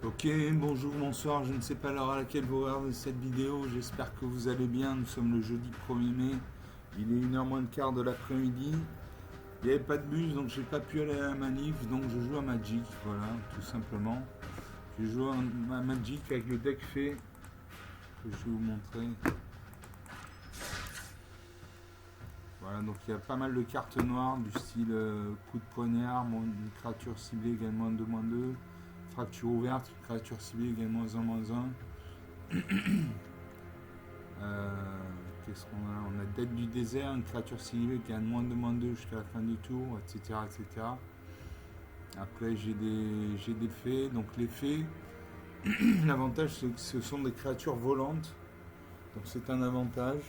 Ok, bonjour, bonsoir, je ne sais pas l'heure à laquelle vous regardez cette vidéo, j'espère que vous allez bien, nous sommes le jeudi 1er mai, il est 1h moins le quart de l'après-midi, il n'y avait pas de bus donc j'ai pas pu aller à la manif, donc je joue à Magic, voilà, tout simplement. Je joue à Magic avec le deck fait, que je vais vous montrer. Voilà, donc il y a pas mal de cartes noires du style coup de poignard, une créature ciblée égale -2, -2, fracture ouverte, une créature ciblée égale -1, -1. Qu'est-ce qu'on a? On a Dette du désert, une créature ciblée qui a -2, -2 jusqu'à la fin du tour, etc. etc. Après, j'ai des fées. Donc, les fées, l'avantage, c'est que ce sont des créatures volantes. Donc, c'est un avantage.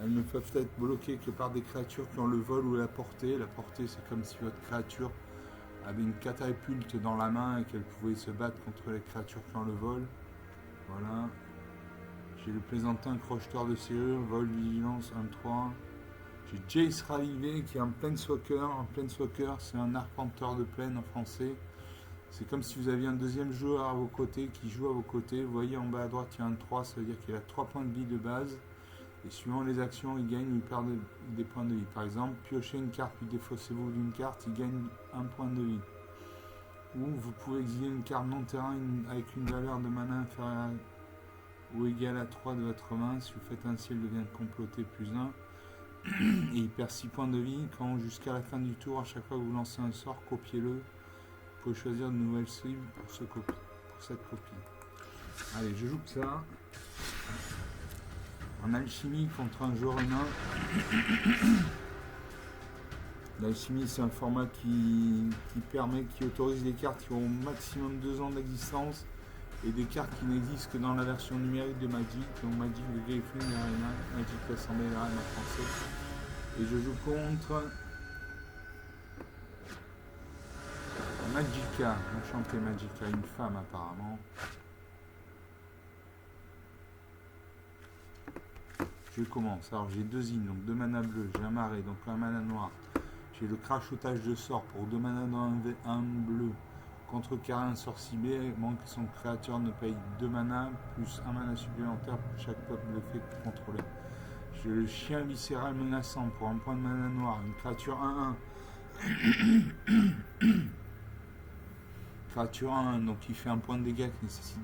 Elles ne peuvent être bloquées que par des créatures qui ont le vol ou la portée. La portée, c'est comme si votre créature avait une catapulte dans la main et qu'elle pouvait se battre contre les créatures qui ont le vol. Voilà. J'ai le plaisantin crocheteur de serrure, vol vigilance 1-3. J'ai Jace Ravivé qui est un planeswalker. Un planeswalker, c'est un arpenteur de plaine en français. C'est comme si vous aviez un deuxième joueur à vos côtés qui joue à vos côtés. Vous voyez en bas à droite, il y a un 3, ça veut dire qu'il a 3 points de vie de base. Et suivant les actions, il gagne ou il perd des points de vie. Par exemple, piochez une carte puis défaussez-vous d'une carte, il gagne un point de vie. Ou vous pouvez exiler une carte non-terrain avec une valeur de mana inférieure ou égale à 3 de votre main. Si vous faites ainsi, elle devient complotée +1. Et il perd 6 points de vie. Quand jusqu'à la fin du tour, à chaque fois que vous lancez un sort, copiez-le. Vous pouvez choisir de nouvelles cibles pour cette copie. Allez, je joue que ça. En alchimie contre un joueur humain. L'alchimie, c'est un format qui autorise des cartes qui ont au maximum 2 ans d'existence et des cartes qui n'existent que dans la version numérique de Magic. Donc Magic le Griffin Arena, Magic l'Assemblée Arena en français. Et je joue contre Magica, enchanté Magica, une femme apparemment. Je commence. Alors j'ai 2 îles, donc 2 mana bleus, j'ai un marais, donc un mana noir. J'ai le crachotage de sort pour 2 mana dans un bleu. Contrecarrer un sort ciblé, moins que son créateur ne paye 2 mana, plus 1 mana supplémentaire pour chaque peuple de fée contrôlé. J'ai le chien viscéral menaçant pour un point de mana noir, une créature 1-1. Créature 1, donc il fait un point de dégâts qui nécessite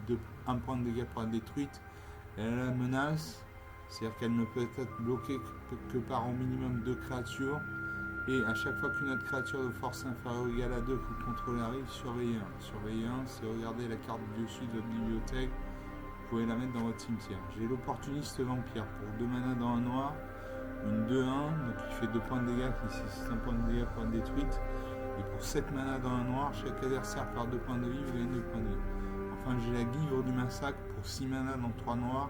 1 point de dégâts pour être détruite. Elle a la menace, c'est-à-dire qu'elle ne peut être bloquée que par au minimum 2 créatures. Et à chaque fois qu'une autre créature de force inférieure ou égale à 2 que vous contrôlez arrive, surveillez 1. Surveillez 1, c'est regarder la carte du dessus de votre bibliothèque. Vous pouvez la mettre dans votre cimetière. J'ai l'opportuniste vampire pour 2 mana dans un noir, une 2-1, donc il fait 2 points de dégâts qui nécessite 1 point de dégâts pour être détruite. Et pour 7 mana dans un noir, chaque adversaire perd 2 points de vie, vous gagnez 2 points de vie. Enfin, j'ai la Guivre du massacre pour 6 mana dans 3 noirs.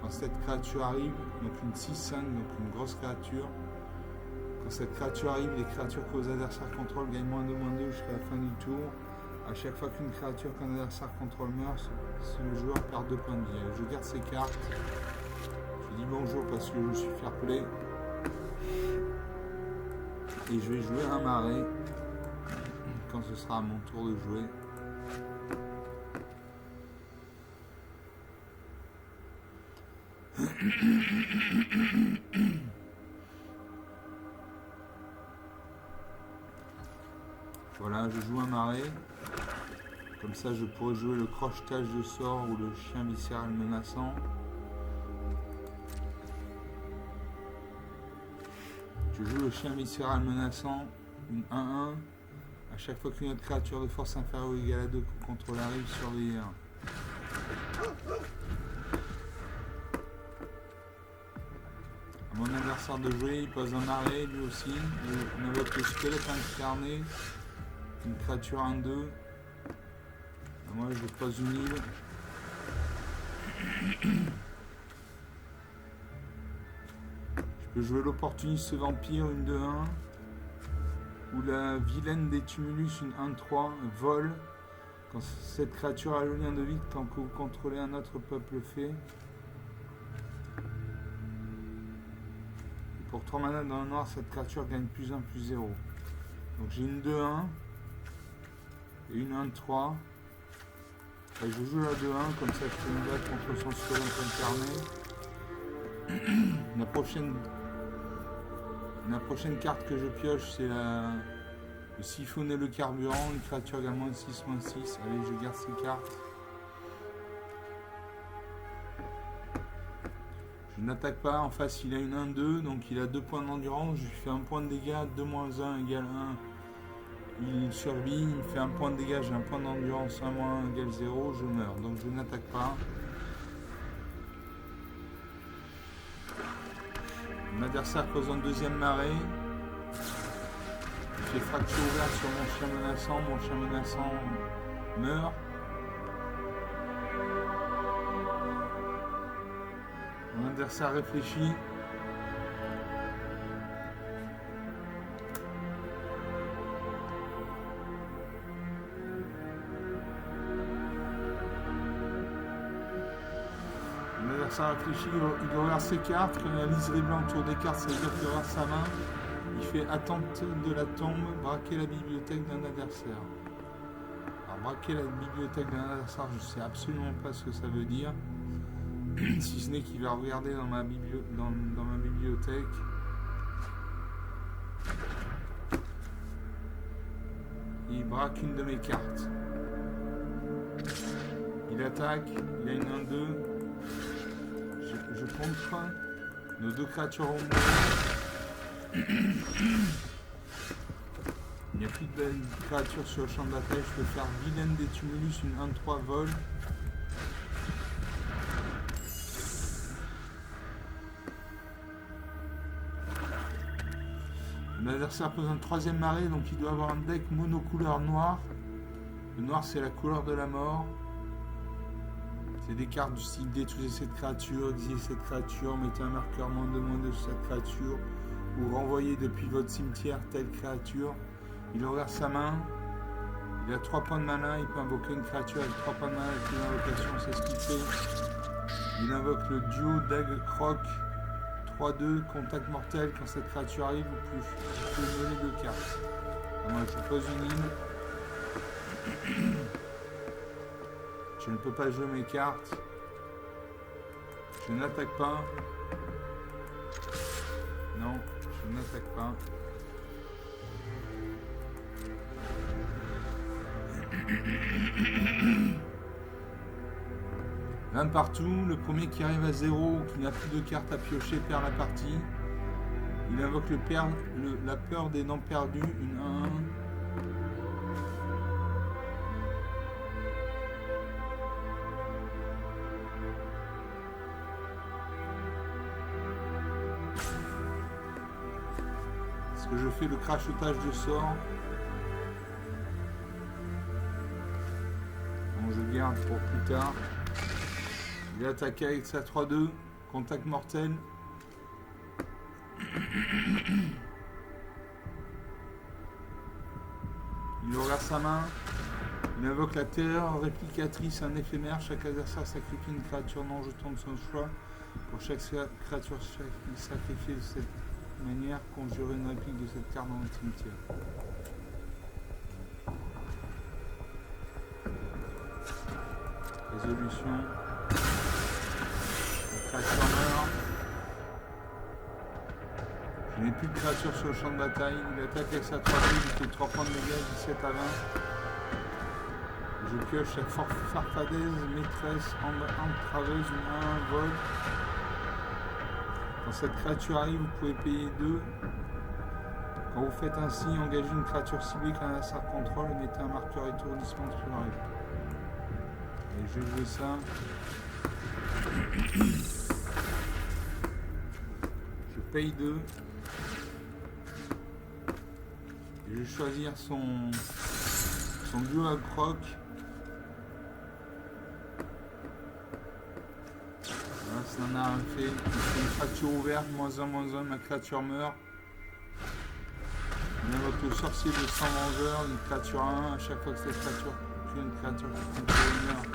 Quand cette créature arrive, donc une 6-5, donc une grosse créature. Quand cette créature arrive, les créatures que vos adversaires contrôlent gagnent -2 jusqu'à la fin du tour. À chaque fois qu'une créature qu'un adversaire contrôle meurt, le joueur perd 2 points de vie. Je garde ces cartes. Je dis bonjour parce que je suis fair play. Et je vais jouer un marais quand ce sera à mon tour de jouer. Voilà, je joue un marais. Comme ça, je pourrais jouer le crochetage de sort ou le chien viscéral menaçant. Je joue le chien viscéral menaçant, une 1-1. À chaque fois qu'une autre créature de force inférieure ou égale à 2 que vous contrôlez arrive, surveillez 1. À mon adversaire de jouer, il pose un marais, lui aussi. On invoque le squelette incarné, une créature 1-2. Moi, je pose une île. Je peux jouer l'opportuniste vampire, une 2-1. Ou la vilaine des tumulus, une 1-3, vol. Quand cette créature a le lien de vie, tant que vous contrôlez un autre peuple fée. Et pour 3 mana dans le noir, cette créature gagne +1, +0. Donc j'ai une 2-1 et une 1-3. Enfin, je joue la 2-1, comme ça je peux me battre contre son squelette incarné. La prochaine carte que je pioche, c'est le siphonner le carburant, une créature également de 6-6. Allez, je garde ces cartes. Je n'attaque pas, en face il a une 1-2, donc il a 2 points d'endurance, je lui fais 1 point de dégâts, 2-1 égale 1. Il survit, il me fait 1 point de dégâts, j'ai 1 point d'endurance, 1-1 égale 0, je meurs. Donc je n'attaque pas. Mon adversaire pose un deuxième marée. Il fait fracture ouverte sur mon chien menaçant meurt. Mon adversaire réfléchit. Mon adversaire réfléchit, il regarde ses cartes. Quand il a liseré blanc autour des cartes, ça veut dire qu'il regarde sa main. Il fait attente de la tombe, braquer la bibliothèque d'un adversaire. Alors braquer la bibliothèque d'un adversaire, je ne sais absolument pas ce que ça veut dire. Si ce n'est qu'il va regarder dans ma bibliothèque. Il braque une de mes cartes. Il attaque, il a une 1-2. Je contre. Nos 2 créatures vont mourir. Il n'y a plus de belles créatures sur le champ de bataille. Je peux faire Vilaine des Tumulus, une 1-3 vol. L'adversaire pose un 3e marée, donc il doit avoir un deck monocouleur noir. Le noir, c'est la couleur de la mort. C'est des cartes du style détruisez cette créature, exilez cette créature, mettez un marqueur -2/- sur cette créature, ou renvoyez depuis votre cimetière telle créature. Il regarde sa main, il a 3 points de mana, il peut invoquer une créature avec 3 points de mana avec une invocation, c'est ce qu'il fait. Il invoque le duo dague croc, 3-2, contact mortel. Quand cette créature arrive, vous pouvez donner 2 cartes. Alors, je pose une île. Je ne peux pas jouer mes cartes. Je n'attaque pas. Non, je n'attaque pas. Un partout, le premier qui arrive à 0 ou qui n'a plus de cartes à piocher perd la partie. Il invoque la peur des noms perdus, une 1-1. Est-ce que je fais le crachotage de sort? Bon, je garde pour plus tard. Il est attaqué avec sa 3-2, contact mortel. Il regarde sa main. Il invoque la terreur réplicatrice, un éphémère. Chaque adversaire sacrifie une créature non jeton de son choix. Pour chaque créature sacrifiée de cette manière, conjurer une réplique de cette carte dans le cimetière. Résolution. La créature meurt. Je n'ai plus de créature sur le champ de bataille. Il attaque avec sa 3-2, il fait 3 points de dégâts, 17 à 20. Je pioche la farfadaise, maîtresse, entraveuse, 1 vol. Quand cette créature arrive, vous pouvez payer 2. Quand vous faites ainsi, engagez une créature ciblée qu'un adversaire contrôle et mettez un marqueur étourdissement sur la règle. Et je vais jouer ça. Je paye 2. Et je vais choisir son duo à croc. Voilà, ça en a un fait. Il fait une fracture ouverte, -1/-1, ma créature meurt. On invoque le sorcier de 100 vengeurs, une créature à 1, à chaque fois que cette créature tue une créature qui meurt.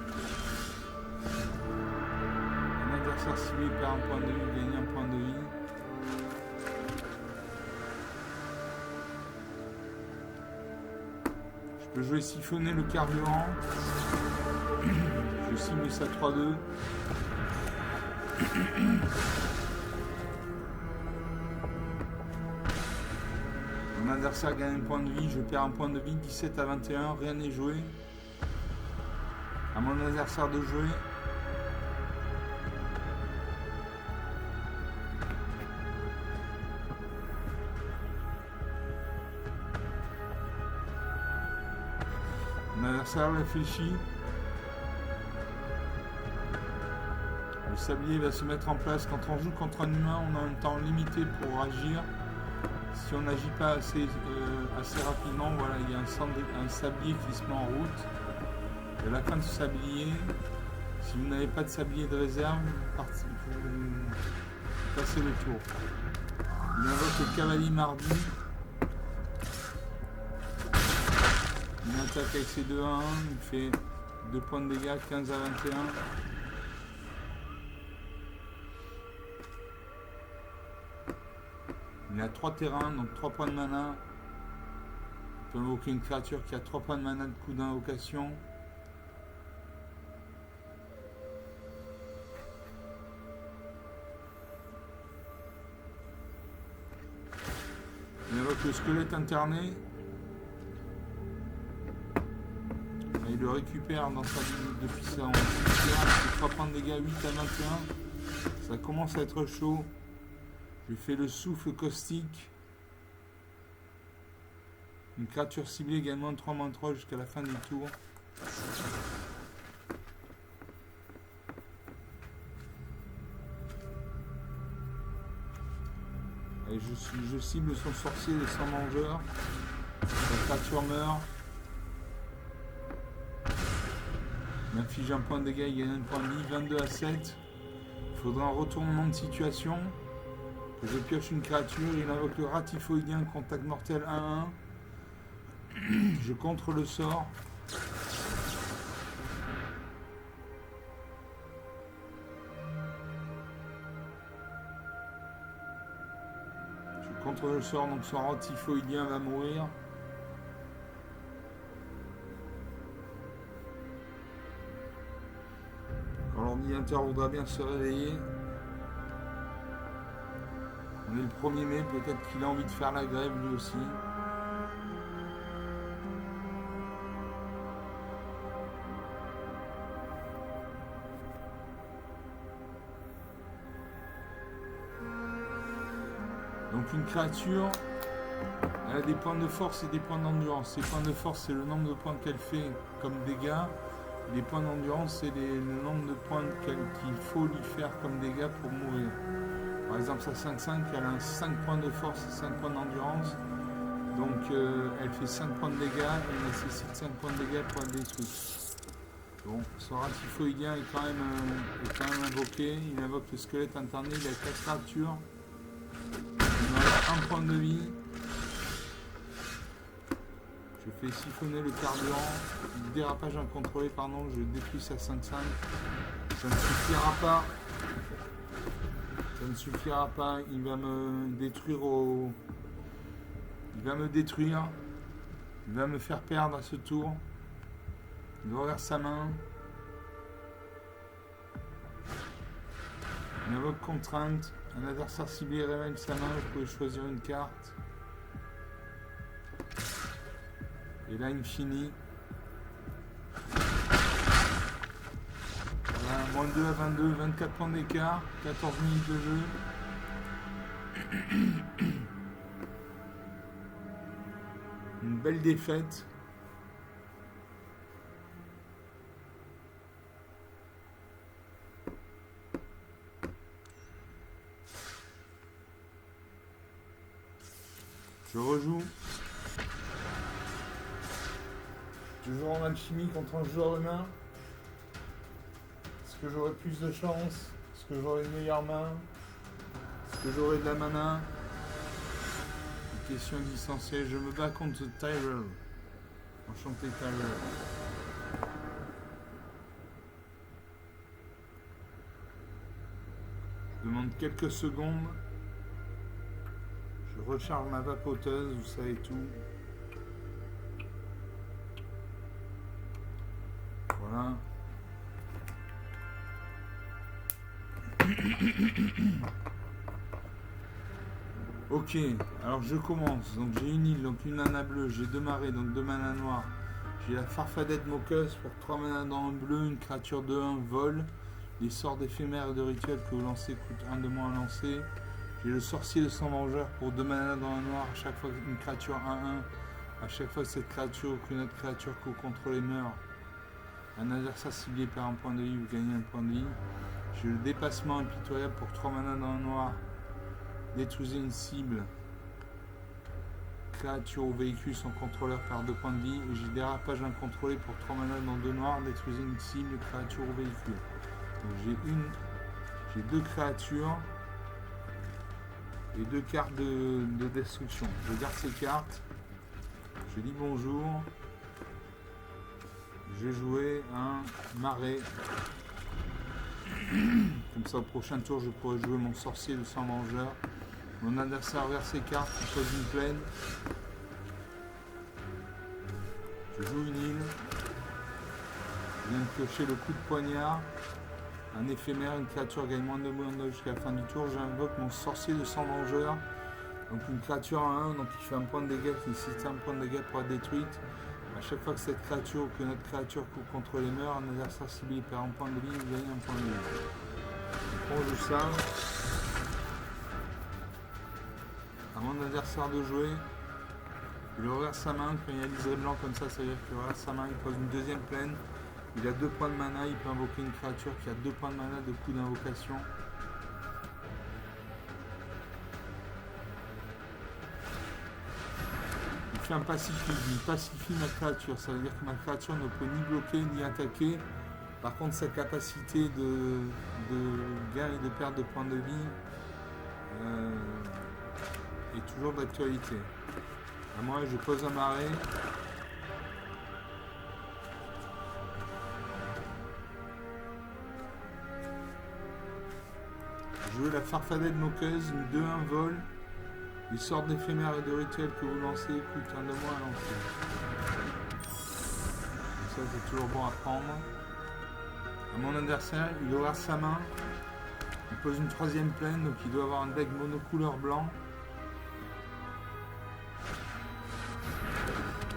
Un adversaire ciblé perd 1 point de vie, gagne 1 point de vie. Je peux jouer siphonner le carburant. Je cible ça 3-2. Mon adversaire gagne un point de vie, je perds un point de vie, 17-21, rien n'est joué. À mon adversaire de jouer. Mon adversaire réfléchit. Le sablier va se mettre en place. Quand on joue contre un humain, on a un temps limité pour agir. Si on n'agit pas assez rapidement, voilà, il y a un sablier qui se met en route. Et à la fin de ce sablier, si vous n'avez pas de sablier de réserve, vous passez le tour. Il invoque le cavalier mardi. Il attaque avec ses 2-1, il fait 2 points de dégâts, 15-21. Il a 3 terrains, donc 3 points de mana. Il peut invoquer une créature qui a 3 points de mana de coup d'invocation. Il invoque le squelette interné. Il le récupère dans sa ligne depuis sa hanche. 3 points de dégâts, 8-21. Ça commence à être chaud. Je fais le souffle caustique. Une créature ciblée également 3-3 jusqu'à la fin du tour. Et je cible son sorcier, le sang mangeur. La créature meurt. Il m'inflige un point de dégâts, il gagne un point de vie, 22-7. Il faudra un retournement de situation. Je pioche une créature, il invoque le ratifoïdien, contact mortel 1-1. Je contre le sort. Je contre le sort, donc son ratifoïdien va mourir. Quand l'ordinateur voudra bien se réveiller. On est le 1er mai, peut-être qu'il a envie de faire la grève lui aussi. Donc une créature, elle a des points de force et des points d'endurance. Ses points de force, c'est le nombre de points qu'elle fait comme dégâts. Les points d'endurance, c'est le nombre de points qu'il faut lui faire comme dégâts pour mourir. Par exemple, sa 5-5, elle a 5 points de force et 5 points d'endurance. Donc, elle fait 5 points de dégâts et elle nécessite 5 points de dégâts pour être détruite. Bon, son ratifoïdien est quand même invoqué. Il invoque le squelette interné, il a 4 créatures. Il a 1 point de vie. Je fais siphonner le carburant. Dérapage incontrôlé, pardon, je détruis sa 5-5. Ça ne suffira pas. Ça ne suffira pas, il va me détruire Il va me détruire. Il va me faire perdre à ce tour. Il regarde sa main. Il invoque contrainte. Un adversaire ciblé révèle sa main. Vous pouvez choisir une carte. Et là, infini. Voilà, moins 2 à 22, 24 points d'écart, 14 minutes de jeu. Une belle défaite. Je rejoue. Toujours en alchimie contre un joueur humain. Est-ce que j'aurai plus de chance? Est-ce que j'aurai une meilleure main? Est-ce que j'aurai de la mana? Une question existentielle. Je me bats contre Tyrell. Enchanté Tyrell. Je demande quelques secondes. Je recharge ma vapoteuse, vous savez tout. Voilà. Ok, alors je commence. Donc j'ai une île, donc une mana bleue, j'ai deux marées, donc deux mana noires. J'ai la farfadette moqueuse pour 3 mana dans le bleu, une créature de 1 vol. Les sorts d'éphémères et de rituels que vous lancez coûtent 1 de moins à lancer. J'ai le sorcier de sang vengeur pour 2 mana dans le noir, à chaque fois une créature 1-1. À chaque fois que cette créature ou qu'une autre créature que vous contrôlez meurt, un adversaire ciblé perd un point de vie, vous gagnez un point de vie. J'ai le dépassement impitoyable pour 3 mana dans le noir. Détruisez une cible, créature ou véhicule sans contrôleur perd 2 points de vie. Et j'ai dérapage incontrôlé pour 3 mana dans 2 noirs. Détruisez une cible, créature ou véhicule. Donc j'ai 2 créatures et 2 cartes de destruction. Je garde ces cartes. Je dis bonjour. Je vais jouer un marais. Comme ça au prochain tour je pourrai jouer mon sorcier de sang vengeur. Mon adversaire verse ses cartes, il pose une plaine. Je joue une île. Je viens de piocher le coup de poignard. Un éphémère, une créature gagne moins de mana jusqu'à la fin du tour. J'invoque mon sorcier de sang vengeur. Donc une créature à 1, donc il fait un point de dégâts qui nécessite un point de dégâts pour être détruite. À chaque fois que cette créature ou que notre créature que vous contrôlez meurt, un adversaire ciblé perd un point de vie, vous gagnez un point de vie. Donc on joue ça. À mon adversaire de jouer, il reverse sa main, quand il y a liseré blanc comme ça veut dire qu'il reverse sa main, il pose une deuxième plaine, il a 2 points de mana, il peut invoquer une créature qui a 2 points de mana de coup d'invocation. Il fait un pacifie, il pacifie ma créature, ça veut dire que ma créature ne peut ni bloquer ni attaquer. Par contre sa capacité de gain et de perte de points de vie est toujours d'actualité. À moi, je pose un marais. Je joue la farfadette moqueuse, une 2-1 vol. Les sorts d'éphémères et de rituels que vous lancez coûtent 1 de moins à lancer. Donc ça, c'est toujours bon à prendre. À mon adversaire, il ouvre sa main. Il pose une 3ème plaine, donc il doit avoir un deck monocouleur blanc.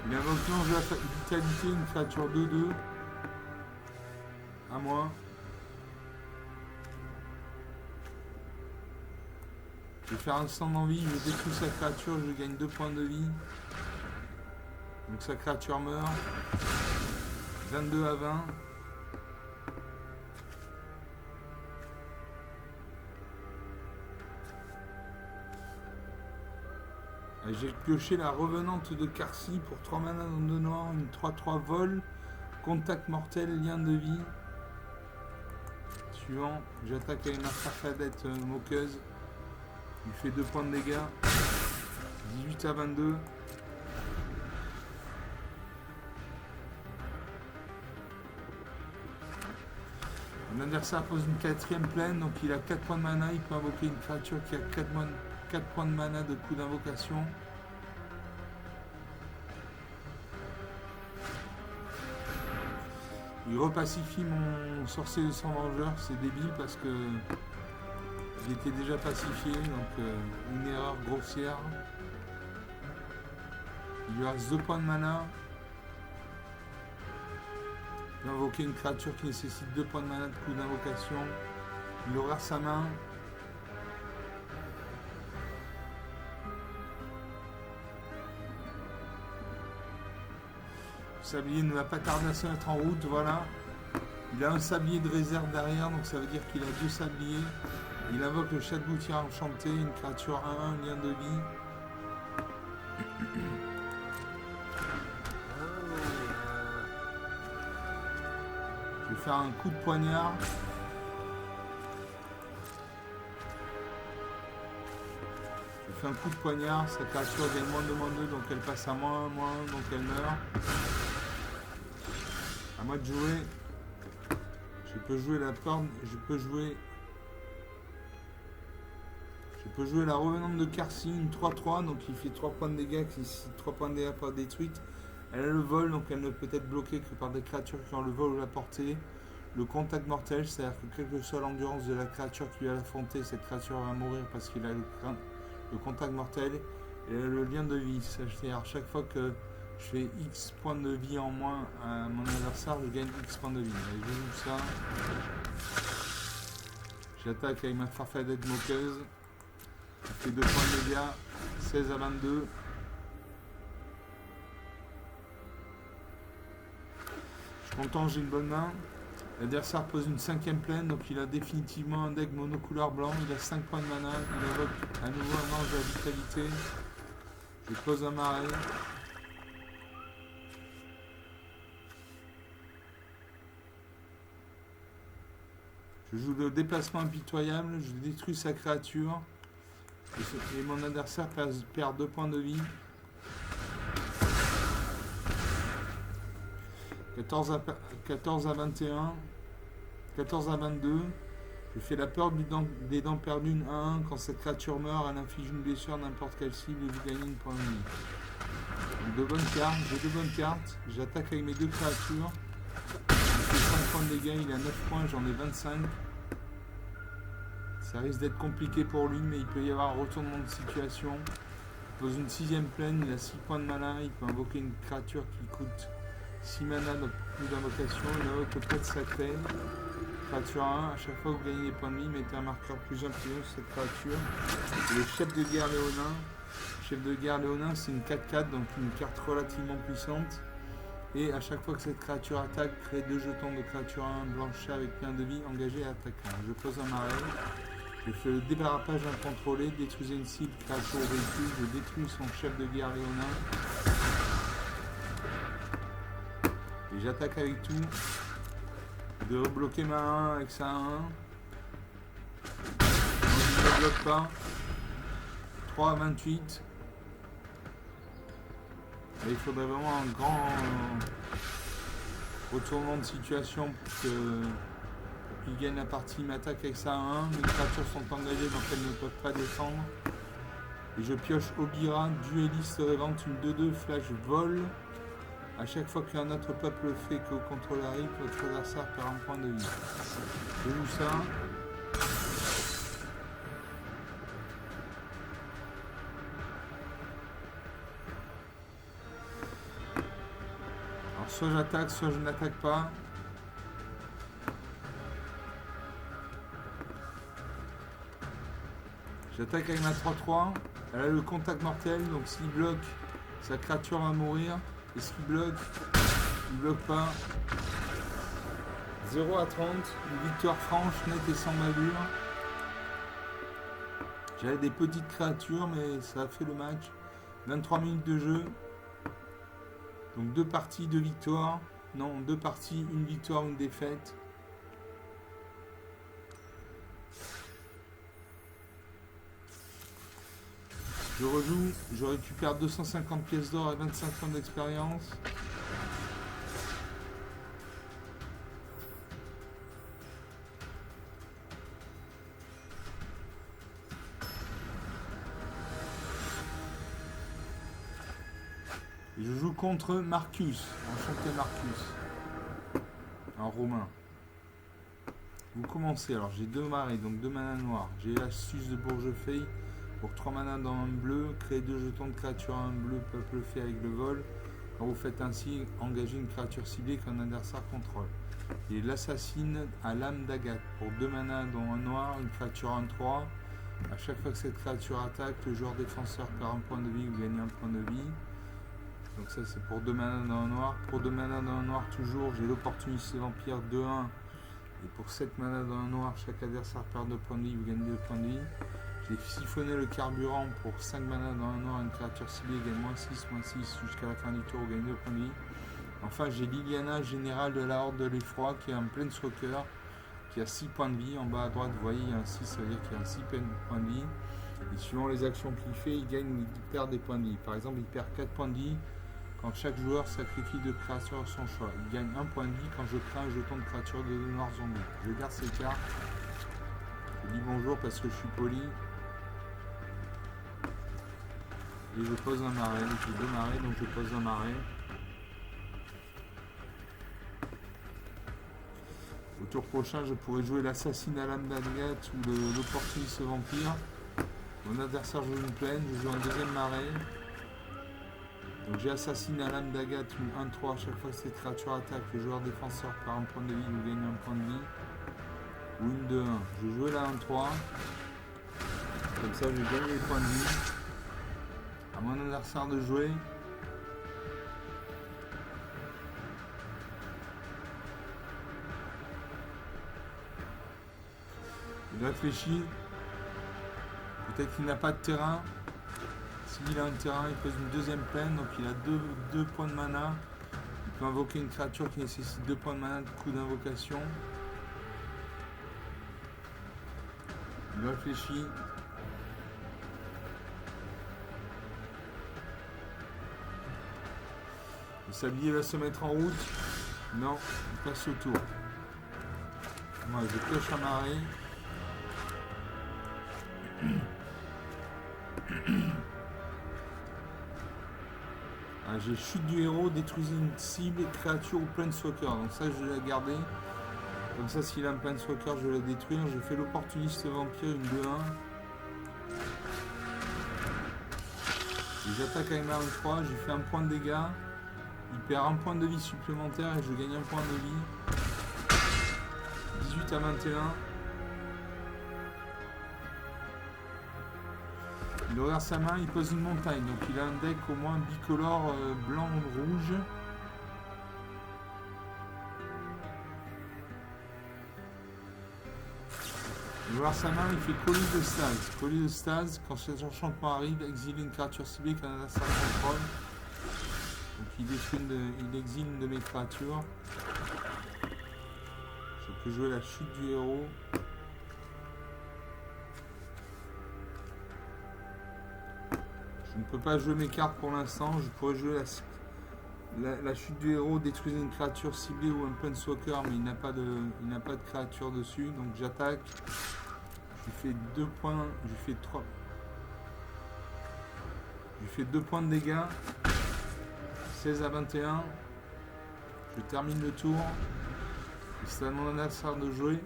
Il invoque l'ange de la vitalité, une créature 2-2. À moi. Je vais faire un stand d'envie, je détruis sa créature, je gagne 2 points de vie. Donc sa créature meurt. 22 à 20. J'ai pioché la revenante de Karsi pour 3 mana dans 2 noirs, une 3-3 vol, contact mortel, lien de vie. Suivant, j'attaque avec ma farfadette moqueuse. Il fait 2 points de dégâts. 18 à 22. Mon adversaire pose une 4ème plaine, donc il a 4 points de mana, il peut invoquer une créature qui a 4 points de mana de coup d'invocation. Il repacifie mon sorcier de sang vengeur, c'est débile parce que il était déjà pacifié, donc une erreur grossière. Il lui reste 2 points de mana. Il peut invoquer une créature qui nécessite 2 points de mana de coup d'invocation. Il aura sa main. Le sablier ne va pas tarder à se mettre en route, voilà. Il a un sablier de réserve derrière, donc ça veut dire qu'il a 2 sabliers. Il invoque le chat de gouttière enchanté, une créature 1-1, un lien de vie. Je vais faire un coup de poignard. Je fais un coup de poignard, sa créature gagne -2, donc elle passe à -1, donc elle meurt. À moi de jouer. Je peux jouer la porte, je peux jouer la revenante de Karsi, une 3-3, donc il fait 3 points de dégâts, 3 points de dégâts par détruite. Elle a le vol, donc elle ne peut être bloquée que par des créatures qui ont le vol ou la portée. le contact mortel, c'est-à-dire que quelle que soit l'endurance de la créature qui va l'affronter, cette créature va mourir parce qu'il a le contact mortel et le lien de vie. C'est-à-dire chaque fois que je fais X points de vie en moins à mon adversaire, je gagne X points de vie. Allez, je joue ça. J'attaque avec ma farfadette moqueuse. Ça fait 2 points de dégâts. 16 à 22. Je suis content, j'ai une bonne main. L'adversaire pose une 5ème plaine, donc il a définitivement un deck monocouleur blanc. Il a 5 points de mana. Il invoque à nouveau un ange de la vitalité. Je pose un marais. Je joue le déplacement impitoyable, je détruis sa créature. Et mon adversaire perd 2 points de vie. 14 à 21. 14 à 22. Je fais la peur des dents perdues 1-1. Quand cette créature meurt, elle inflige une blessure à n'importe quelle cible et vous gagnez une point de vie. Donc, j'ai 2 bonnes cartes. J'attaque avec mes 2 créatures. Il fait 5 points de dégâts, il a 9 points, j'en ai 25. Ça risque d'être compliqué pour lui, mais il peut y avoir un retournement de situation. Il pose une 6ème plaine, il a 6 points de mana, il peut invoquer une créature qui coûte 6 mana, donc plus d'invocation. Il invoque le prêtre sacré. Créature 1, à chaque fois que vous gagnez des points de vie, mettez un marqueur plus influent sur cette créature. Et le chef de guerre léonin. Chef de guerre léonin, c'est une 4/4, donc une carte relativement puissante. Et à chaque fois que cette créature attaque, créez 2 jetons de créature 1 blanche avec plein de vie, engagé et attaquant. Je pose un marais. Je fais le débarrapage incontrôlé, détruisez une cible, créature au véhicule, je détruis son chef de guerre léonin. Et j'attaque avec tout. De rebloquer ma 1 avec sa 1. Je ne bloque pas. 3 à 28. Et il faudrait vraiment un grand retournement de situation pour qu'il gagne la partie. Il m'attaque avec sa 1. Mes créatures sont engagées donc elles ne peuvent pas défendre. Et je pioche Obira, dueliste revente une 2/2 flash vol. À chaque fois qu'un autre peuple fait que au contrôle arrive, votre adversaire perd un point de vie. Je joue ça. Alors soit j'attaque, soit je n'attaque pas. J'attaque avec ma 3/3. Elle a le contact mortel, donc s'il bloque, sa créature va mourir. Et s'il bloque, il bloque pas. 0 à 30, une victoire franche, nette et sans bavure. J'avais des petites créatures, mais ça a fait le match. 23 minutes de jeu. Donc 2 parties, 2 victoires. Non, 2 parties, 1 victoire, 1 défaite. Je rejoue, je récupère 250 pièces d'or et 25 points d'expérience. Et je joue contre Marcus, enchanté Marcus, en romain. Vous commencez, alors j'ai 2 marées, donc 2 manas noirs. J'ai l'astuce de Bourgefeuille. Pour 3 manas dans un bleu, créez 2 jetons de créature à un bleu, peuple fait avec le vol. Quand vous faites ainsi, engagez une créature ciblée qu'un adversaire contrôle. Et l'assassine à l'âme d'Agathe. Pour 2 manas dans un noir, une créature 1/3. À chaque fois que cette créature attaque, le joueur défenseur perd un point de vie, vous gagnez un point de vie. Donc ça c'est pour 2 manas dans un noir. Pour 2 manas dans un noir toujours, j'ai l'opportunité vampire 2/1. Et pour 7 manas dans un noir, chaque adversaire perd 2 points de vie, vous gagnez 2 points de vie. J'ai siphonné le carburant pour 5 mana dans un noir, une créature ciblée gagne -6 jusqu'à la fin du tour, gagne 2 points de vie. Enfin, j'ai Liliana, générale de la Horde de l'Effroi, qui est un Planeswalker, qui a 6 points de vie. En bas à droite, vous voyez, il y a un 6, ça veut dire qu'il y a un 6 points de vie. Et suivant les actions qu'il fait, il gagne ou il perd des points de vie. Par exemple, il perd 4 points de vie quand chaque joueur sacrifie 2 créatures à son choix. Il gagne 1 point de vie quand je crée un jeton de créature de noir zombie. Je garde ces cartes. Je dis bonjour parce que je suis poli. Et je pose un marais, j'ai 2 marées, donc je pose un marais. Au tour prochain, je pourrais jouer l'assassin à l'âme d'Agathe ou l'opportuniste vampire. Mon adversaire joue une plaine, je joue un deuxième marais. Donc j'ai assassiné à l'âme d'Agathe, une 1-3. À chaque fois que cette créature attaque, le joueur défenseur perd un point de vie ou gagne un point de vie. Ou une 2-1. Je joue la 1-3. Comme ça, je gagne les points de vie. À mon adversaire de jouer. Il réfléchit. Peut-être qu'il n'a pas de terrain. S'il a un terrain, il pose une deuxième plaine. Donc il a 2 points de mana. Il peut invoquer une créature qui nécessite 2 points de mana de coup d'invocation. Il réfléchit. Le sablier va se mettre en route. Non, il passe au tour. Moi, je pioche un marais. Ah, j'ai chute du héros, détruisez une cible, créature ou planeswalker. Donc ça, je vais la garder. Comme ça, s'il a un planeswalker, je vais la détruire. J'ai fait l'opportuniste vampire, une 2-1. Et j'attaque avec ma 1-3, j'ai fait un point de dégâts. Il perd un point de vie supplémentaire et je gagne un point de vie. 18 à 21. Il regarde sa main, il pose une montagne. Donc il a un deck au moins bicolore blanc ou rouge. Il regarde sa main, il fait colis de stase. Colis de stase, quand cet enchantement arrive, exile une créature ciblée qu'un adversaire contrôle. Donc il exile une de mes créatures. Je peux jouer la chute du héros. Je ne peux pas jouer mes cartes pour l'instant. Je pourrais jouer la chute du héros, détruire une créature ciblée ou un planeswalker, mais il n'a pas de créature dessus. Donc j'attaque. Je lui fais 2 points. Je lui fais 3. Je lui fais 2 points de dégâts. 16 à 21. Je termine le tour. C'est à mon adversaire de jouer.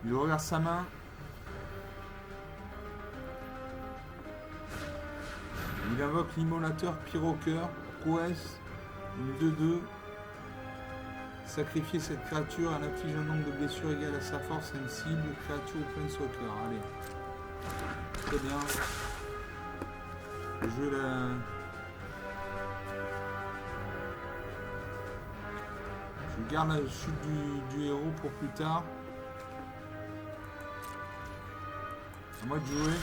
Il regarde sa main. Il invoque l'immolateur Pyroqueur, prouesse, une 2-2. Sacrifier cette créature, elle inflige un nombre de blessures égal à sa force à une cible, créature ou planeswalker. Allez. Très bien. Je garde la chute du héros pour plus tard. À moi de jouer.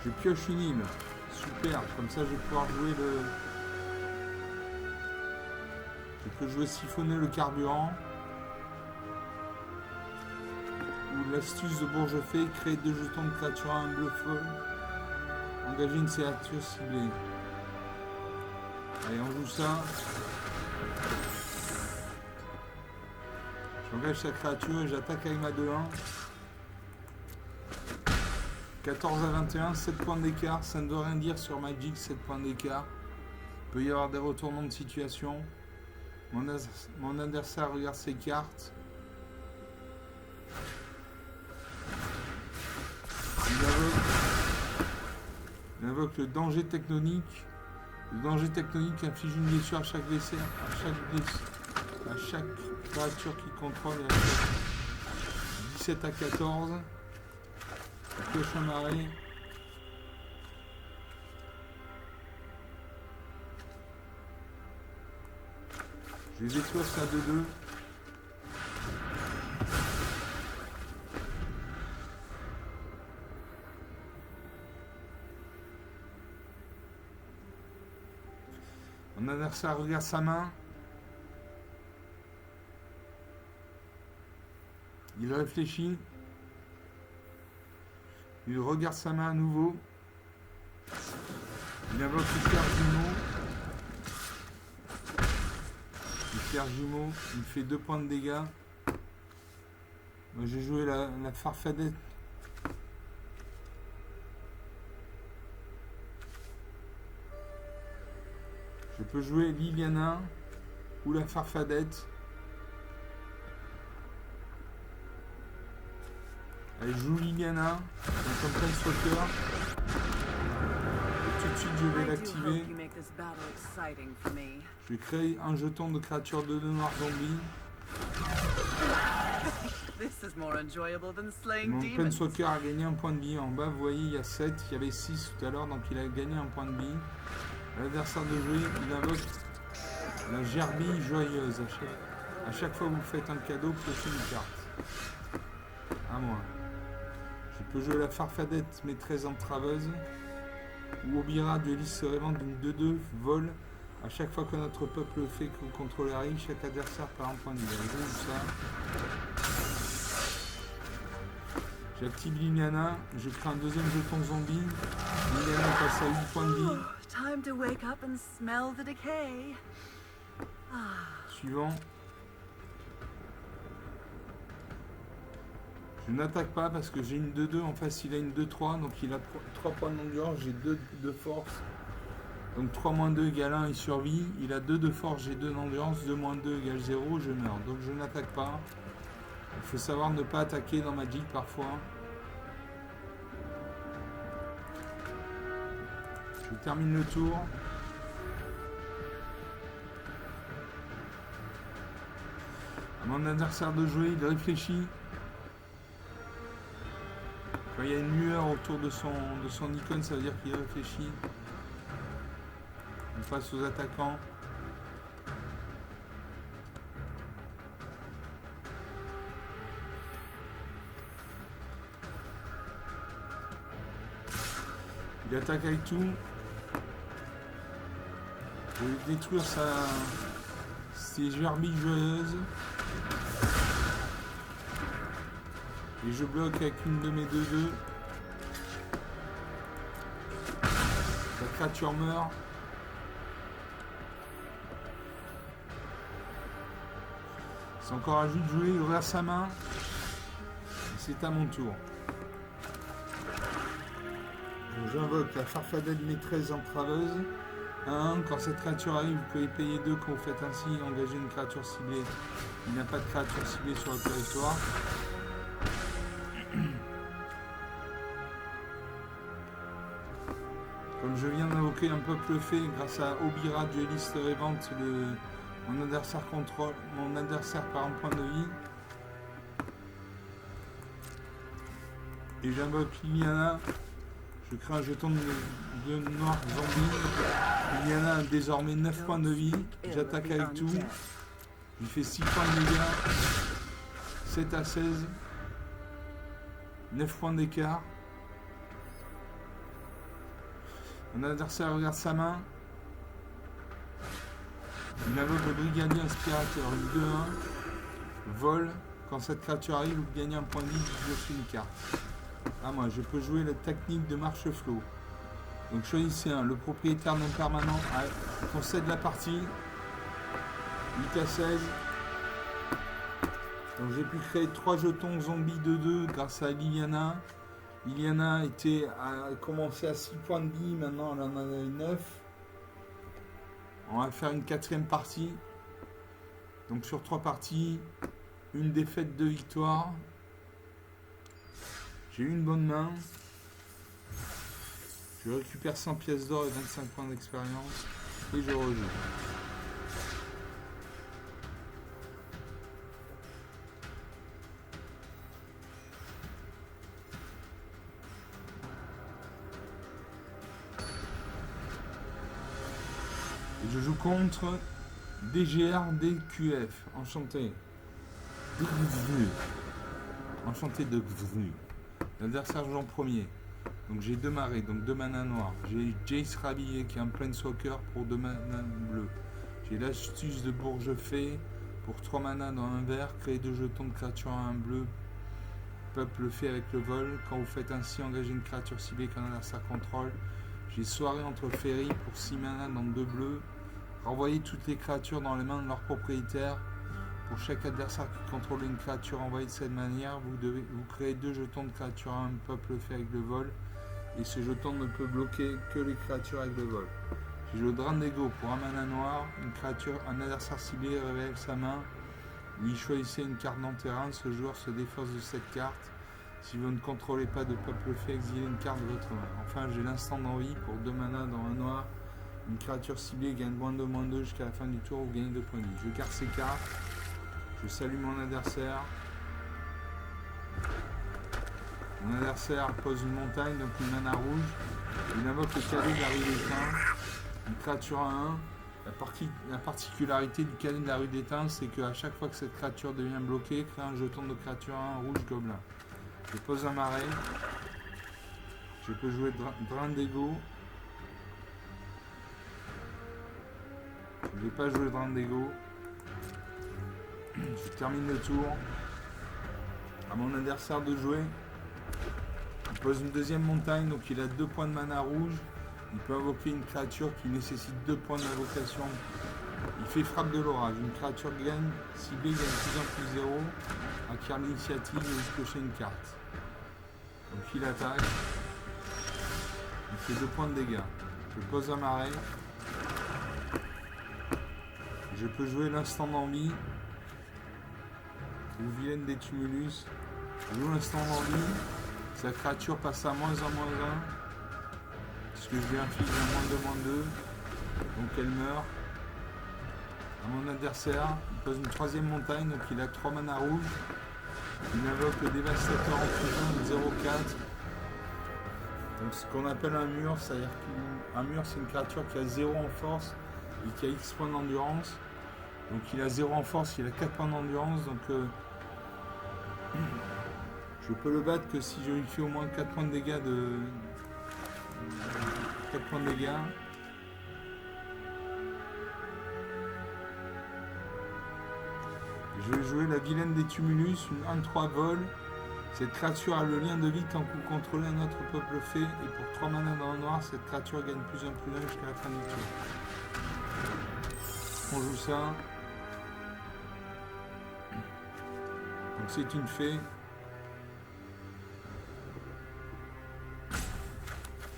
Je pioche une île. Super. Comme ça, je vais pouvoir jouer le... Je peux jouer siphonner le carburant. Ou l'astuce de Bourgefait, créer 2 jetons de créature à un bleu folle. Engager une créature ciblée. Allez, on joue ça. J'engage sa créature et j'attaque avec ma 2-1. 14 à 21, 7 points d'écart. Ça ne veut rien dire sur Magic, 7 points d'écart. Il peut y avoir des retournements de situation. Mon adversaire regarde ses cartes. Il invoque le danger tectonique. Le danger tectonique inflige une blessure à chaque créature qui contrôle. 17 à 14. Pioche un marais. Je vais détruire ça 2-2. Mon adversaire regarde sa main. Il réfléchit. Il regarde sa main à nouveau. Il invoque le fer jumeau. Le fer jumeau, il fait 2 points de dégâts. Moi j'ai joué la farfadette. Je peux jouer Liliana ou la Farfadette. Elle joue Liliana, donc comme plein soccer. Et tout de suite, je vais l'activer. Je vais créer un jeton de créature de 2 noirs zombies. Mon Planeswalker a gagné un point de vie. En bas, vous voyez, il y a 7. Il y avait 6 tout à l'heure, donc il a gagné un point de vie. L'adversaire de jouer, il invoque la gerbille joyeuse. À chaque fois que vous faites un cadeau, piochez une carte. À moi. Je peux jouer la Farfadette, maîtresse entraveuse. Ou Obira, dueliste rêvant d'une 2-2, vol. À chaque fois que notre peuple fait que le contrôle arrive, chaque adversaire perd un point de vie. Je joue ça. J'active Liliana, je crée un deuxième jeton zombie. Liliana passe à 8 points de vie. Time to wake up and smell the decay. Suivant. Je n'attaque pas parce que j'ai une 2-2. En face, il a une 2-3. Donc il a 3 points d'endurance. J'ai 2 de force. Donc 3-2 égale 1, il survit. Il a 2 de force, j'ai 2 d'endurance. 2-2 égale 0, je meurs. Donc je n'attaque pas. Il faut savoir ne pas attaquer dans Magic parfois. Je termine le tour. À mon adversaire de jouer, il réfléchit. Quand il y a une lueur autour de son icône, ça veut dire qu'il réfléchit. On passe aux attaquants. Il attaque avec tout. Je vais détruire ses gerbilles joyeuses. Et je bloque avec une de mes 2-2. La créature meurt. C'est encore à lui de jouer, il ouvre sa main. C'est à mon tour. J'invoque la Farfadette maîtresse entraveuse. 1. Quand cette créature arrive, vous pouvez payer 2 quand vous faites ainsi, engager une créature ciblée. Il n'y a pas de créature ciblée sur le territoire. Comme je viens d'invoquer un peuple fait grâce à Obira, dueliste rêvante, mon adversaire contrôle, mon adversaire par un point de vie. Et j'invoque Liliana. Je crée un jeton de noir zombie. Liliana a désormais 9 points de vie. J'attaque avec tout. Je fais 6 points de dégâts. 7 à 16. 9 points d'écart. Mon adversaire regarde sa main. Il invoque le brigadier inspirateur. Une 2-1. Vol. Quand cette créature arrive, vous gagnez un point de vie. Je suis une carte. Ah, moi, je peux jouer la technique de marche-flot. Donc choisissez un. Le propriétaire non permanent concède la partie. 8 à 16. Donc j'ai pu créer 3 jetons zombies 2-2 grâce à Liliana. Liliana a commencé à 6 points de vie, maintenant elle en a 9. On va faire une 4e partie. Donc sur 3 parties, une défaite, 2 victoires. J'ai eu une bonne main. Je récupère 100 pièces d'or et 25 points d'expérience. Et je rejoue. Et je joue contre DGR DQF. Enchanté. Enchanté de Gvru. L'adversaire joue en premier. Donc j'ai 2 marées, donc 2 manas noirs. J'ai Jace Rhabillé qui est un Planeswalker pour 2 manas bleus. J'ai l'astuce de Bourgefait pour 3 manas dans un vert. Créer 2 jetons de créature à 1 bleu. Peuple fait avec le vol. Quand vous faites ainsi, engagez une créature ciblée qu'un adversaire contrôle. J'ai Soirée entre Ferry pour 6 manas dans 2 bleus. Renvoyez toutes les créatures dans les mains de leur propriétaire. Pour chaque adversaire qui contrôle une créature envoyée de cette manière, vous créez 2 jetons de créature à un peuple fait avec le vol. Et ce jeton ne peut bloquer que les créatures avec le vol. J'ai le Drandego pour un mana noir. Une créature, un adversaire ciblé révèle sa main. Lui choisissez une carte non terrain. Ce joueur se défausse de cette carte. Si vous ne contrôlez pas de peuple fait, exilez une carte de votre main. Enfin, j'ai l'instant d'envie pour 2 mana dans un noir. Une créature ciblée gagne -2/-2 jusqu'à la fin du tour. Vous gagnez 2 points de vie. Je garde ces cartes. Je salue mon adversaire. Mon adversaire pose une montagne, donc une mana rouge. Il invoque le cadeau de la rue d'étain. Une créature à 1. La particularité du cadeau de la rue d'étain, c'est qu'à chaque fois que cette créature devient bloquée, crée un jeton de créature à 1 rouge gobelin. Je pose un marais. Je peux jouer Drandego. Je ne vais pas jouer Drandego. Je termine le tour. À mon adversaire de jouer. Il pose une deuxième montagne, donc il a 2 points de mana rouge. Il peut invoquer une créature qui nécessite 2 points d'invocation. Il fait frappe de l'orage. Une créature gagne, ciblée gagne +1/+0. Acquiert l'initiative et vous piocher une carte. Donc il attaque. Il fait 2 points de dégâts. Je pose un marais. Je peux jouer l'instant d'envie. Ou vilaine des tumulus. Je joue l'instant d'envie. Sa créature passe à -1/-1. Puisque je lui inflige un -2/-2. Donc elle meurt. À mon adversaire, il pose une 3e montagne, donc il a 3 mana rouges. Il invoque le dévastateur en fusion de 0/4. Donc ce qu'on appelle un mur, c'est-à-dire qu'un mur c'est une créature qui a 0 en force et qui a X points d'endurance. Donc il a 0 en force, il a 4 points d'endurance, donc je peux le battre que si je lui fais au moins 4 points de dégâts de. 4 points de dégâts. Je vais jouer la vilaine des tumulus, une 1/3 vol. Cette créature a le lien de vie tant que vous contrôlez un autre peuple fait. Et pour 3 mana dans le noir, cette créature gagne +1/+1 jusqu'à la fin du tour. On joue ça. Donc c'est une fée.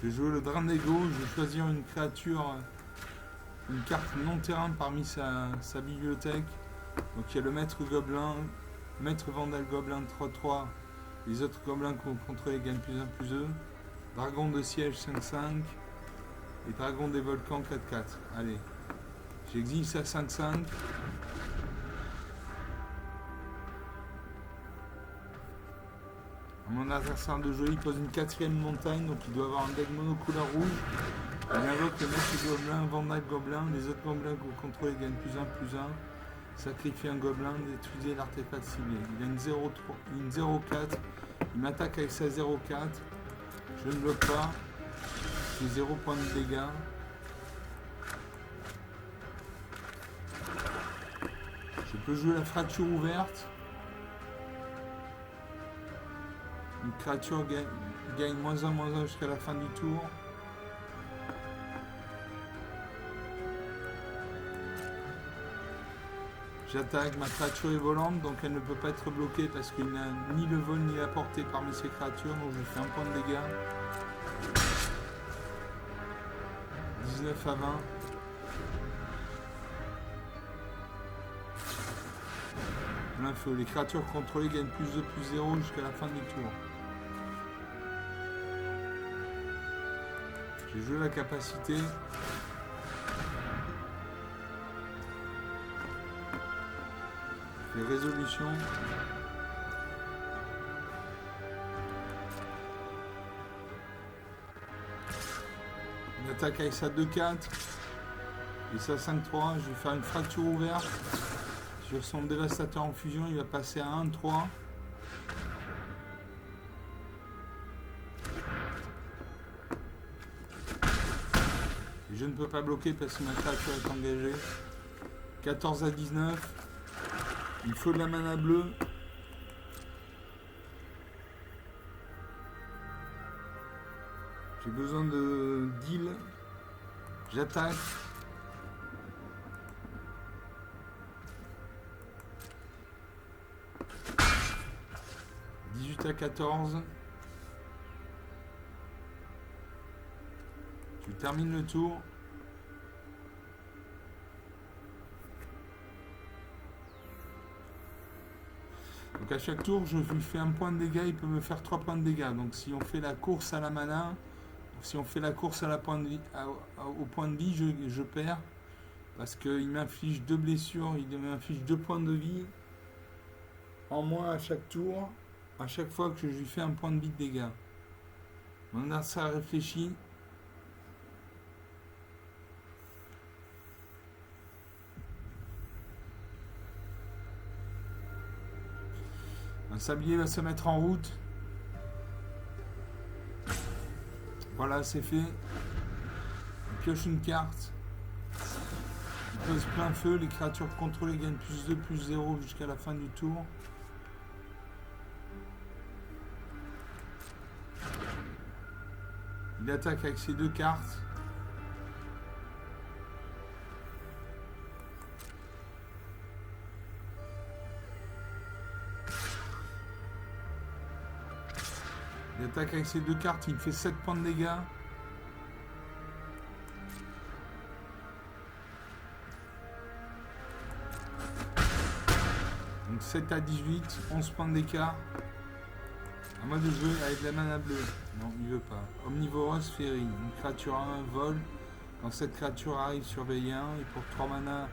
Je vais jouer le Drandego, je vais choisir une créature, une carte non terrain parmi sa bibliothèque. Donc il y a le maître gobelin, maître vandal gobelin 3/3. Les autres gobelins que vous contrôlez gagnent +1/+2. Dragon de siège 5/5. Et dragon des volcans 4/4. Allez. J'exile ça 5/5. Mon adversaire de jeu, il pose une 4e montagne, donc il doit avoir un deck monocouleur rouge. Il invoque le maître gobelin, vandal gobelin. Les autres gobelins que vous contrôlez gagnent +1/+1. Sacrifiez un gobelin, détruisez l'artefact ciblé. Il a une 0/4. Il m'attaque avec sa 0/4. Je ne bloque pas. J'ai 0 points de dégâts. Je peux jouer la fracture ouverte. Une créature gagne -1/-1 jusqu'à la fin du tour. J'attaque, ma créature est volante, donc elle ne peut pas être bloquée parce qu'il n'a ni le vol ni la portée parmi ces créatures, donc je lui fais 1 point de dégâts. 19/20. L'info, les créatures contrôlées gagnent +2/+0 jusqu'à la fin du tour. J'ai joué la capacité. Les résolutions. Une attaque avec sa 2/4 et sa 5/3. Je vais faire une fracture ouverte. Sur son dévastateur en fusion, il va passer à 1/3. Et je ne peux pas bloquer parce que ma créature est engagée. 14/19. Il faut de la mana bleue. J'ai besoin de deal. J'attaque. À 14. Je termine le tour. Donc à chaque tour, je lui fais un point de dégâts, il peut me faire 3 points de dégâts. Donc si on fait la course à la mana, si on fait la course à la point de vie, au point de vie, je perds. Parce qu'il m'inflige 2 blessures, il m'inflige 2 points de vie en moins à chaque tour, à chaque fois que je lui fais un point de vie de dégâts. Mon adversaire réfléchit. Un sablier va se mettre en route. Voilà, c'est fait. Il pioche une carte. Il pose plein feu. Les créatures contrôlées gagnent plus 2, plus 0 jusqu'à la fin du tour. Il attaque avec ses 2 cartes. Il attaque avec ses 2 cartes, il fait 7 points de dégâts. Donc 7 à 18, 11 points d'écart. À moi de jouer avec la mana bleue. Non, il veut pas. Omnivorous Fairy. Une créature à 1 vol. Quand cette créature arrive, surveillez 1. Et pour 3 mana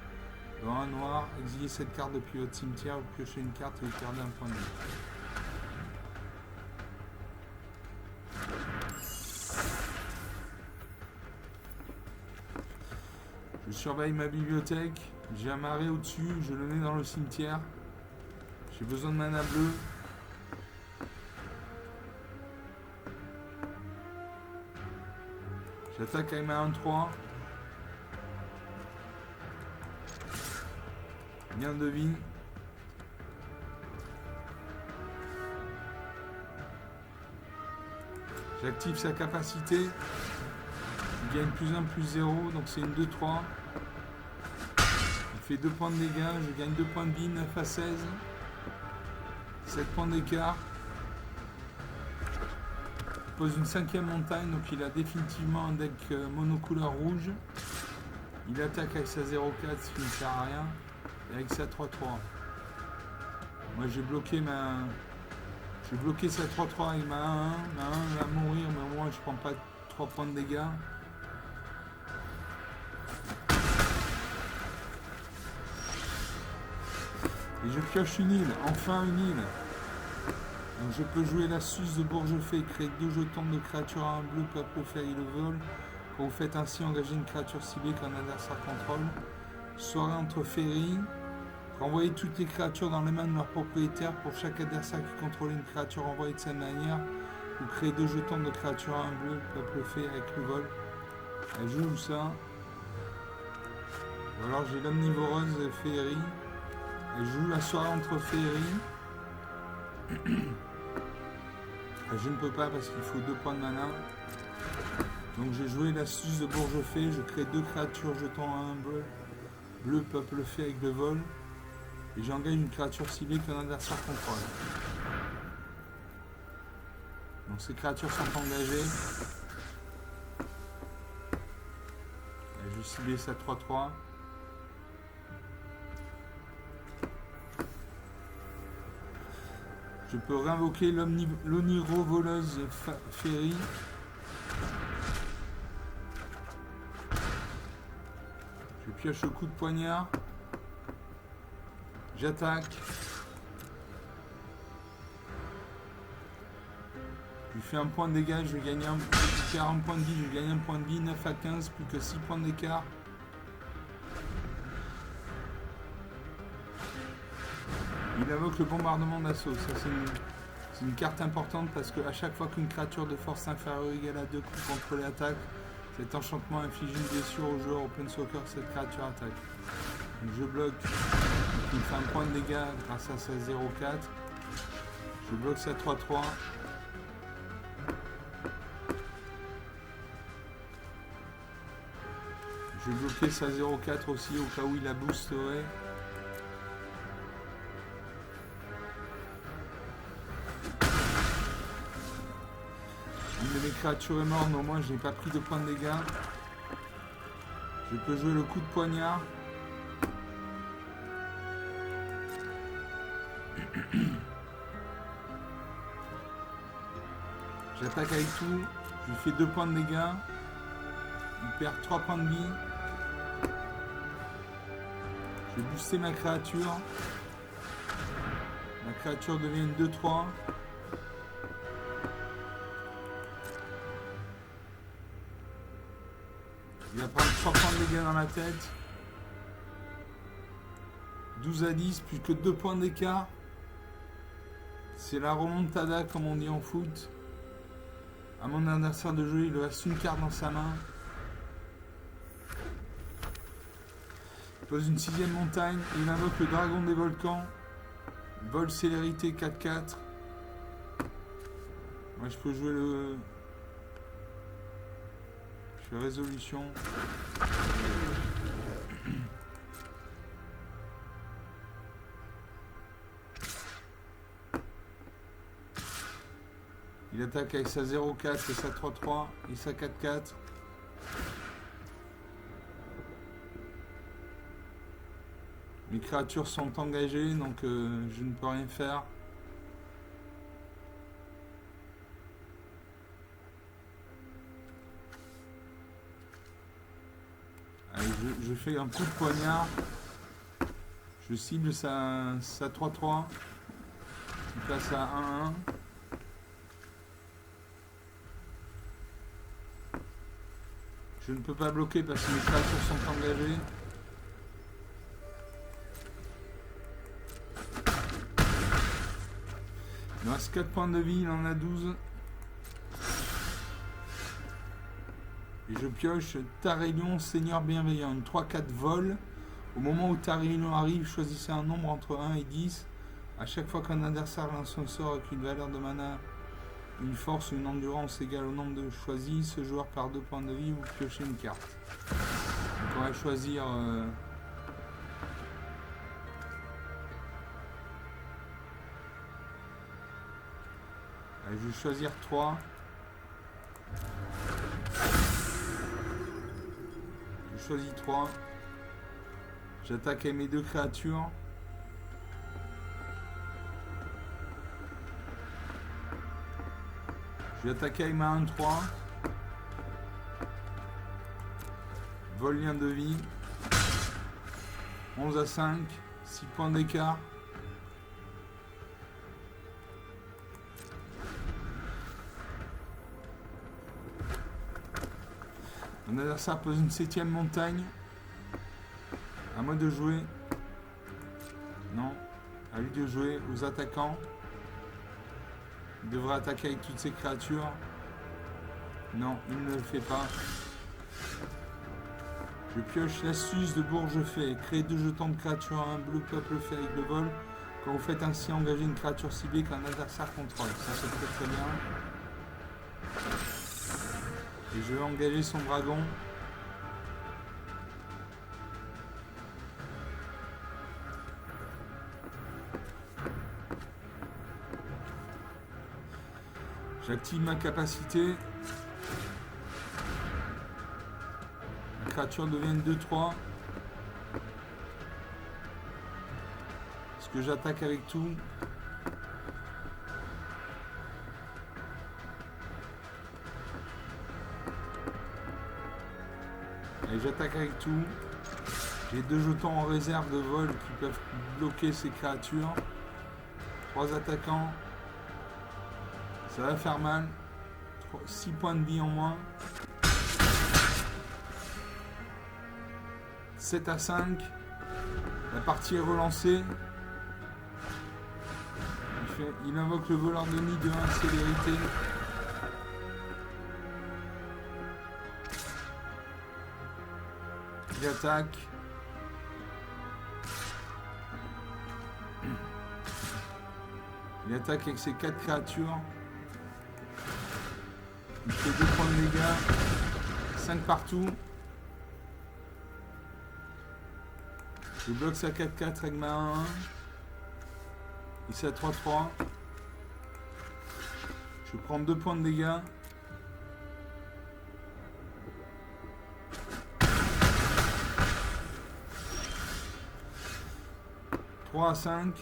dans un noir, exilez cette carte depuis votre cimetière. Vous piochez une carte et vous perdez un point de vie. Je surveille ma bibliothèque. J'ai un marais au-dessus. Je le mets dans le cimetière. J'ai besoin de mana bleue. J'attaque avec ma 1-3. Bien de vie. J'active sa capacité. Il gagne plus 1, plus 0. Donc c'est une 2-3. Il fait 2 points de dégâts. Je gagne 2 points de vie. 9 à 16. 7 points d'écart. Il pose une 5e montagne. Donc il a définitivement un deck monocouleur rouge. Il attaque avec sa 0-4, ce qui ne sert à rien. Et avec sa 3-3. Moi j'ai bloqué sa 3-3 avec ma 1-1. Ma 1 va mourir, mais moi je prends pas 3 points de dégâts. Et je pioche une île, enfin une île. Donc je peux jouer l'astuce de Bourgefait, créer 2 jetons de créatures à 1 bleu, peuple fait et le vol. Quand vous faites ainsi engager une créature ciblée qu'un adversaire contrôle. Soirée entre féeries. Renvoyez toutes les créatures dans les mains de leur propriétaire. Pour chaque adversaire qui contrôle une créature envoyée de cette manière, vous créez 2 jetons de créatures à 1 bleu, peuple fait avec le vol. Elle joue ça. Ou alors j'ai l'omnivoreuse féerie. Elle joue la soirée entre féeries. Je ne peux pas parce qu'il faut 2 points de mana. Donc j'ai joué l'astuce de Bourgefait. Je crée 2 créatures jetant à 1 bleu. Bleu peuple fait avec le vol. Et j'engage une créature ciblée qu'un adversaire contrôle. Donc ces créatures sont engagées. Et je vais cibler sa 3-3. Je peux réinvoquer l'onirovoleuse féerie. Je pioche le coup de poignard. J'attaque. Je lui fais un point de dégâts, je vais gagner un point de vie, je gagne un point de vie, 9 à 15, plus que 6 points d'écart. Il invoque le bombardement d'assaut. Ça c'est une carte importante parce qu'à chaque fois qu'une créature de force inférieure ou égale à 2 coups contre les attaques, cet enchantement inflige une blessure au joueur Open Soccer que cette créature attaque. Donc je bloque, il fait un point de dégâts grâce à sa 0-4. Je bloque sa 3-3. Je vais bloquer sa 0-4 aussi au cas où il la boosterait. Une de mes créatures est morte, mais au moins je n'ai pas pris de points de dégâts. Je peux jouer le coup de poignard. J'attaque avec tout. Je lui fais 2 points de dégâts. Il perd 3 points de vie. Je vais booster ma créature. Ma créature devient une 2-3. Il va prendre 3 points de dégâts dans la tête. 12 à 10, plus que 2 points d'écart. C'est la remontada comme on dit en foot. À mon adversaire de jeu, il lui reste une carte dans sa main. Il pose une 6ème montagne. Il invoque le dragon des volcans. Vol célérité 4-4. Moi je peux jouer le... Je fais résolution. Il attaque avec sa 0-4 et sa 3-3 et sa 4-4. Mes créatures sont engagées, donc je ne peux rien faire. Allez, je fais un coup de poignard. Je cible sa 3-3. Il passe à 1-1. Je ne peux pas bloquer parce que mes créatures sont engagées. Il me reste 4 points de vie, il en a 12. Et je pioche Tarélion, Seigneur bienveillant. Une 3-4 vol. Au moment où Tarélion arrive, choisissez un nombre entre 1 et 10. À chaque fois qu'un adversaire lance un sort avec une valeur de mana, une force ou une endurance égale au nombre de choisis, ce joueur perd 2 points de vie, vous piochez une carte. Donc on va choisir... Allez, je vais choisir 3. Je choisis 3. J'attaque avec mes 2 créatures. Je vais attaquer avec ma 1-3. Vol lien de vie. 11 à 5. 6 points d'écart. Mon adversaire pose une 7ème montagne. À moi de jouer. Non. À lui de jouer aux attaquants. Il devrait attaquer avec toutes ses créatures. Non, il ne le fait pas. Je pioche l'astuce de Bourgefait. Créez 2 jetons de créatures à un bleu peuple fait avec le vol. Quand vous faites ainsi engager une créature ciblée qu'un adversaire contrôle. Ça c'est très très bien. Et je vais engager son dragon. J'active ma capacité. La créature devient 2-3. Est-ce que j'attaque avec tout? Allez, j'attaque avec tout. J'ai 2 jetons en réserve de vol qui peuvent bloquer ces créatures. 3 attaquants. Ça va faire mal. 6 points de vie en moins. 7 à 5. La partie est relancée. Il invoque le voleur de nid de 1 célérité. Il attaque. Il attaque avec ses 4 créatures. Il fait 2 points de dégâts. 5 partout. Je bloque sa 4-4 avec ma 1-1. Et sa 3-3. Je prends 2 points de dégâts. « 3 à 5.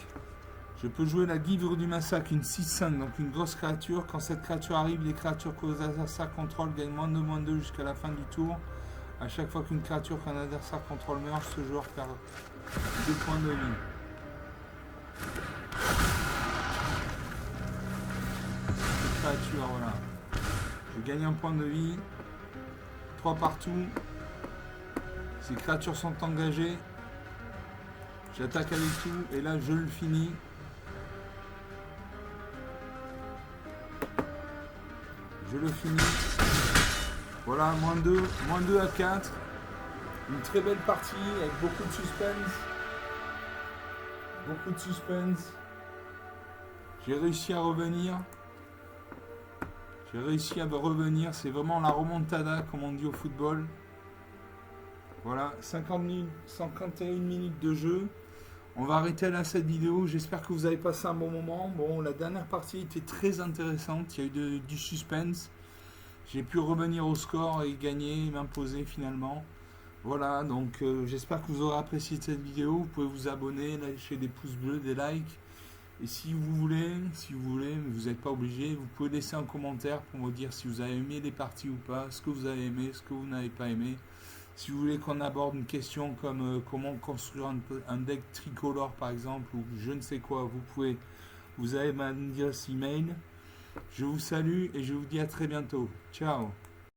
Je peux jouer la Guivre du Massacre, une 6-5, donc une grosse créature. Quand cette créature arrive, les créatures que vos adversaires contrôlent gagnent -2/-2 jusqu'à la fin du tour. À chaque fois qu'une créature qu'un adversaire contrôle meurt, ce joueur perd 2 points de vie. Cette créature, voilà. Je gagne un point de vie. 3 partout. Ces créatures sont engagées. J'attaque avec tout et là je le finis. Je le finis. Voilà, -2 à 4. Une très belle partie avec beaucoup de suspense. Beaucoup de suspense. J'ai réussi à revenir. C'est vraiment la remontada comme on dit au football. Voilà, 51 minutes de jeu. On va arrêter là cette vidéo. J'espère que vous avez passé un bon moment. Bon, la dernière partie était très intéressante. Il y a eu du suspense. J'ai pu revenir au score et gagner et m'imposer finalement. Voilà, donc j'espère que vous aurez apprécié cette vidéo. Vous pouvez vous abonner, lâcher des pouces bleus, des likes. Et si vous voulez, mais vous n'êtes pas obligé, vous pouvez laisser un commentaire pour me dire si vous avez aimé les parties ou pas, ce que vous avez aimé, ce que vous n'avez pas aimé. Si vous voulez qu'on aborde une question comme comment construire un deck tricolore par exemple, ou je ne sais quoi, vous avez ma adresse email. Je vous salue et je vous dis à très bientôt. Ciao.